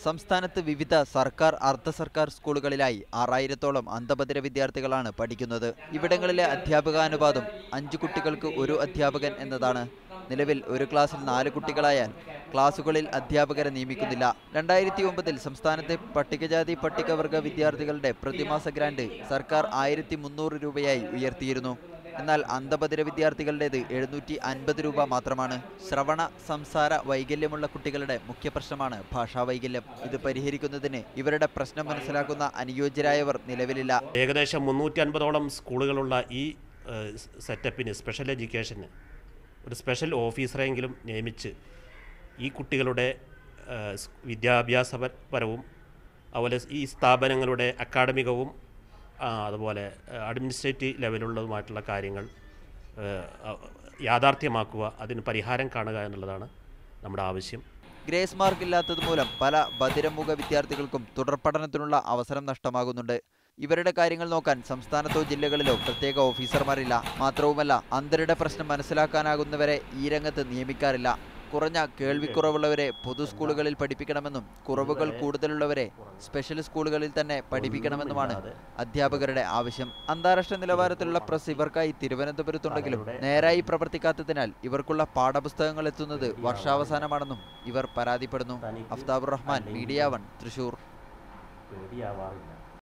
സംസ്ഥാനത്ത് വിവിധ സർക്കാർ അർദ്ധ സർക്കാർ സ്കൂളുകളിലായി 6000-ഓളം അന്ധബധിര വിദ്യാർത്ഥികളാണ് പഠിക്കുന്നത്. ഇവിടങ്ങളിലെ അധ്യാപകാനുപാതം 5 കുട്ടികൾക്ക് ഒരു അധ്യാപകൻ എന്നതാണ്. നിലവിൽ ഒരു ക്ലാസ്സിൽ 4 കുട്ടികളായാൽ ക്ലാസുകളിൽ അധ്യാപകരെ നിയമിക്കുന്നില്ല. 2009 സംസ്ഥാനത്തെ പട്ടികജാതി പട്ടികവർഗ വിദ്യാർത്ഥികളുടെ പ്രതിമാസ ഗ്രാന്റ് സർക്കാർ 1300 രൂപയായി ഉയർത്തിയിരുന്നു. എന്നാൽ അന്ധബധിര വിദ്യാർത്ഥികളുടേത് 750 രൂപ മാത്രമാണ്. ശ്രവണ സംസാര വൈകല്യമുള്ള കുട്ടികളുടെ മുഖ്യ പ്രശ്നമാണ് ഭാഷാ വൈകല്യം. ഇത് പരിഹരിക്കുന്നതിന് ഇവരുടെ പ്രശ്നം മനസ്സിലാക്കുന്ന അനുയോജ്യരായവർ നിലവിലില്ല. ഏകദേശം 350ഓളം സ്കൂളുകളുള്ള ഈ സെറ്റപ്പിന് സ്പെഷ്യൽ എഡ്യൂക്കേഷന് ഒരു സ്പെഷ്യൽ ഓഫീസറെങ്കിലും നിയമിച്ച് ഈ കുട്ടികളുടെ വിദ്യാഭ്യാസപരവും അതുപോലെ ഈ സ്ഥാപനങ്ങളുടെ അക്കാഡമികവും അതുപോലെ അഡ്മിനിസ്ട്രേറ്റീവ് ലെവലുള്ളതുമായിട്ടുള്ള കാര്യങ്ങൾ യാഥാർത്ഥ്യമാക്കുക, അതിന് പരിഹാരം കാണുക എന്നുള്ളതാണ് നമ്മുടെ ആവശ്യം. ഗ്രേസ് മാർക്ക് ഇല്ലാത്തത് മൂലം പല ബധിരമുഖ വിദ്യാർത്ഥികൾക്കും തുടർ പഠനത്തിനുള്ള അവസരം നഷ്ടമാകുന്നുണ്ട്. ഇവരുടെ കാര്യങ്ങൾ നോക്കാൻ സംസ്ഥാനത്തോ ജില്ലകളിലോ പ്രത്യേക ഓഫീസർമാരില്ല. മാത്രവുമല്ല, അന്ധരുടെ പ്രശ്നം മനസ്സിലാക്കാനാകുന്നവരെ ഈ രംഗത്ത് നിയമിക്കാറില്ല. കുറഞ്ഞ കേൾവിക്കുറവുള്ളവരെ പൊതു സ്കൂളുകളിൽ പഠിപ്പിക്കണമെന്നും കുറവുകൾ കൂടുതലുള്ളവരെ സ്പെഷ്യൽ സ്കൂളുകളിൽ തന്നെ പഠിപ്പിക്കണമെന്നുമാണ് അധ്യാപകരുടെ ആവശ്യം. അന്താരാഷ്ട്ര നിലവാരത്തിലുള്ള പ്രസ് ഇവർക്കായി തിരുവനന്തപുരത്തുണ്ടെങ്കിലും നേരായി പ്രവർത്തിക്കാത്തതിനാൽ ഇവർക്കുള്ള പാഠപുസ്തകങ്ങൾ എത്തുന്നത് വർഷാവസാനമാണെന്നും ഇവർ പരാതിപ്പെടുന്നു. അഫ്താബുർ റഹ്മാൻ, മീഡിയ 1, തൃശൂർ.